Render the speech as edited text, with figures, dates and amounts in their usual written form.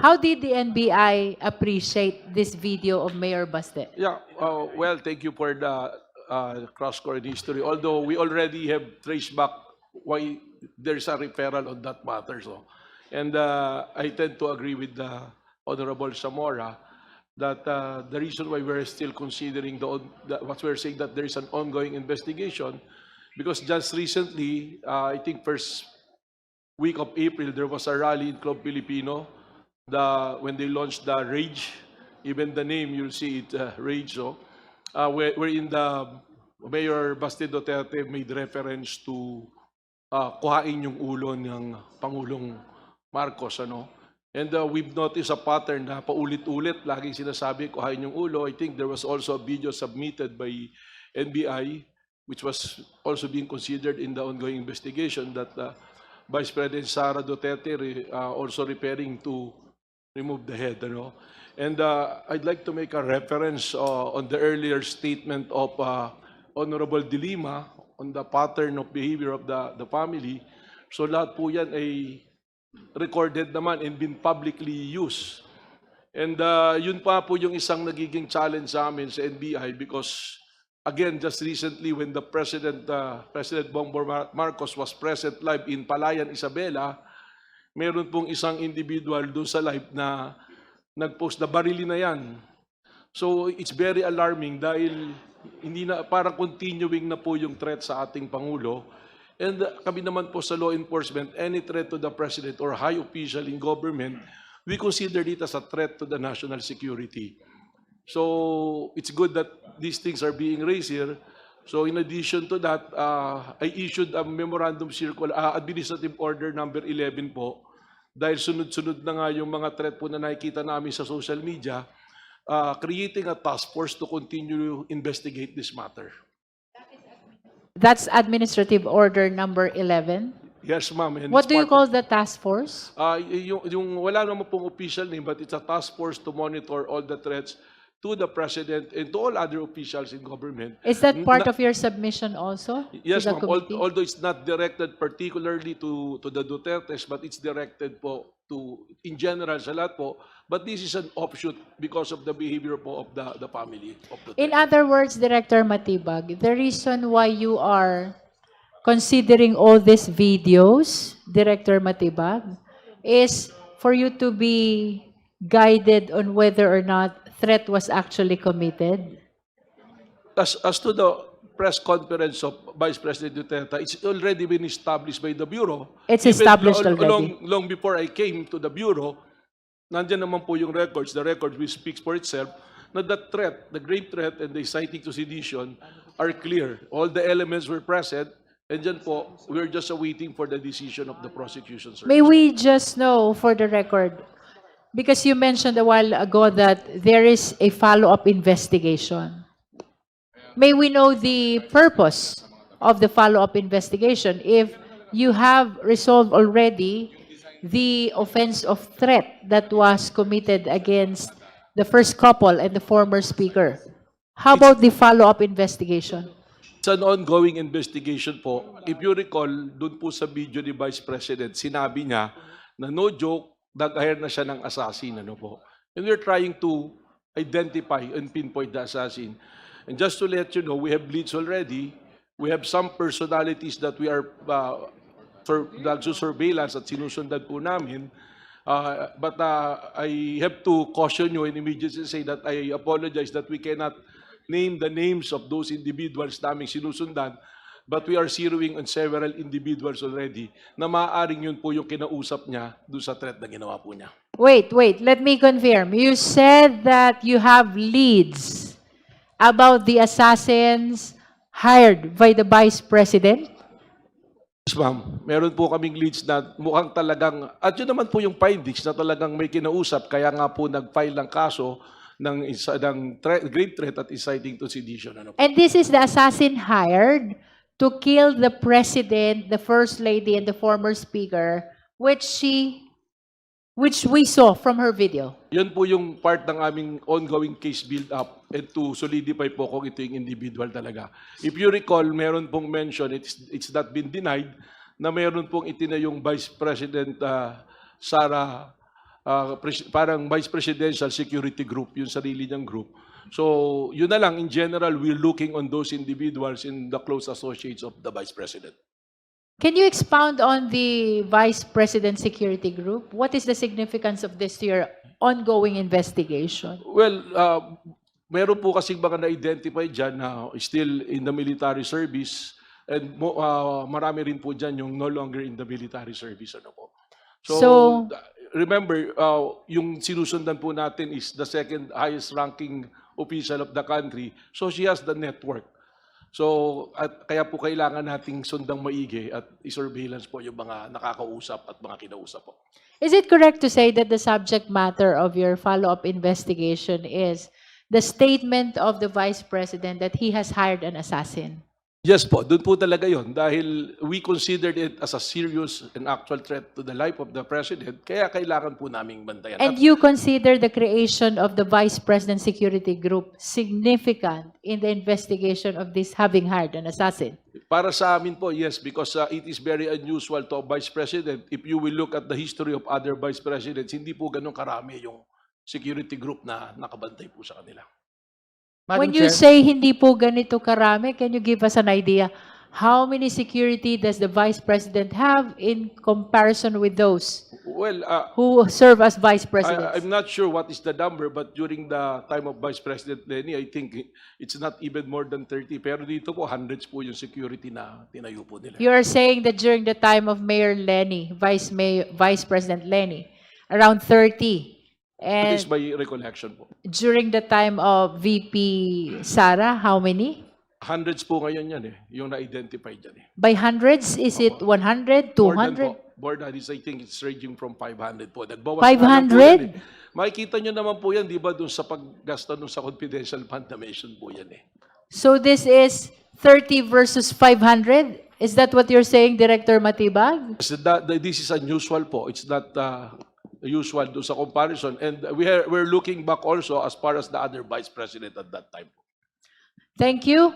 How did the NBI appreciate this video of Mayor Baste? Yeah, well, thank you for the cross-current history. Although we already have traced back why there's a referral on that matter. So, and I tend to agree with the Honorable Zamora that the reason why we're still considering what we're saying that there is an ongoing investigation, because just recently, I think first week of April, there was a rally in Club Filipino. When they launched the Rage, even the name you'll see it, Rage. So, wherein the Mayor Baste Duterte made reference to kuhain yung ulo ng Pangulong Marcos, ano? And we've noticed a pattern na paulit-ulit, laging sinasabi, kuhain yung ulo. I think there was also a video submitted by NBI, which was also being considered in the ongoing investigation, that Vice President Sara Duterte also referring to remove the head, ano? And I'd like to make a reference on the earlier statement of Honorable De Lima on the pattern of behavior of the family. So lahat po yan ay recorded naman and been publicly used. And yun pa po yung isang nagiging challenge sa amin sa NBI, because again, just recently when the President Bongbong Marcos was present live in Palayan, Isabela, meron pong isang individual doon sa live na nag-post na barilin na yan. So it's very alarming dahil hindi na, parang continuing na po yung threat sa ating Pangulo. And kami naman po sa law enforcement, any threat to the President or high official in government, we consider it as a threat to the national security. So it's good that these things are being raised here. So in addition to that, I issued a memorandum circular, administrative order number 11 po, dahil sunod-sunod na nga yung mga threat po na nakikita namin sa social media, creating a task force to continue to investigate this matter. That's Administrative Order number 11. Yes, ma'am. And What do you call the task force? yung wala naman pong official name, but it's a task force to monitor all the threats to the President and to all other officials in government. Is that part of your submission also? Yes, to the ma'am. committee? Although it's not directed particularly to the Dutertes, but it's directed po to, in general, sa lahat po. But this is an offshoot because of the behavior po of the family of Duterte. In other words, Director Matibag, the reason why you are considering all these videos, Director Matibag, is for you to be guided on whether or not threat was actually committed? As to the press conference of Vice President Duterte, it's already been established by the Bureau. It's Even established already. Long before I came to the Bureau, nandiyan naman po yung records, the record which speaks for itself, na the threat, the grave threat and the inciting to sedition are clear. All the elements were present, and dyan po, we're just awaiting for the decision of the prosecution service. May we just know for the record, because you mentioned a while ago that there is a follow-up investigation. May we know the purpose of the follow-up investigation if you have resolved already the offense of threat that was committed against the first couple and the former speaker? How about the follow-up investigation? It's an ongoing investigation po. If you recall, dun po sa video ni Vice President, sinabi niya na no joke, nag-hire na siya ng assassin, ano po. And we're trying to identify and pinpoint the assassin. And just to let you know, we have leads already. We have some personalities that we are nagsusurveillance at sinusundan po namin. But I have to caution you and immediately say that I apologize that we cannot name the names of those individuals naming sinusundan. But we are zeroing on several individuals already na maaaring yun po yung kinausap niya doon sa threat na ginawa po niya. Wait, let me confirm. You said that you have leads about the assassins hired by the Vice President? Yes, ma'am. Meron po kaming leads na mukhang talagang, at yun naman po yung findings na talagang may kinausap, kaya nga po nag-file ng kaso ng grave threat at inciting to sedition. Ano po. And this is the assassin hired to kill the President, the First Lady, and the former Speaker, which we saw from her video. Yan po yung part ng aming ongoing case build-up and to solidify po kung ito yung individual talaga. If you recall, meron pong mention, it's not been denied, na meron pong itinayong Vice President Sara parang Vice Presidential Security Group, yung sarili niyang group. So, yun na lang, in general, we're looking on those individuals in the close associates of the Vice President. Can you expound on the Vice President Security Group? What is the significance of this to your ongoing investigation? Well, meron po kasing mga na-identify dyan na still in the military service and marami rin po dyan yung no longer in the military service. Ano po. So- Remember, yung sinusundan po natin is the second highest ranking official of the country. So she has the network. So, kaya po kailangan nating sundang maigi at i-surveillance po yung mga nakakausap at mga kinausap po. Is it correct to say that the subject matter of your follow-up investigation is the statement of the Vice President that he has hired an assassin? Yes po, doon po talaga yon dahil we considered it as a serious and actual threat to the life of the President, kaya kailangan po naming bantayan. And you consider the creation of the Vice President Security Group significant in the investigation of this having hired an assassin? Para sa amin po, yes, because it is very unusual to a Vice President. If you will look at the history of other Vice Presidents, hindi po ganun karami yung security group na nakabantay po sa kanila. When you say hindi po ganito karami, can you give us an idea how many security does the Vice President have in comparison with those Well, who serve as Vice Presidents? I'm not sure what is the number, but during the time of Vice President Lenny, I think it's not even more than 30. Pero dito po, hundreds po yung security na tinayo po nila. You are saying that during the time of Mayor Lenny, Vice President Lenny, around 30. That is And my recollection po. during the time of VP Sara, how many? Hundreds po ngayon yan yung na-identify dyan By hundreds? Is it 100, 200? More than is, I think it's ranging from 500 po. Nagbawas 500? na lang po yan Makikita nyo naman po yan, di ba, dun sa paggasta dun sa confidential fund na mention po yan So this is 30 versus 500? Is that what you're saying, Director Matibag? So this is unusual po. It's not usual do sa comparison. And we're looking back also as far as the other Vice President at that time. Thank you.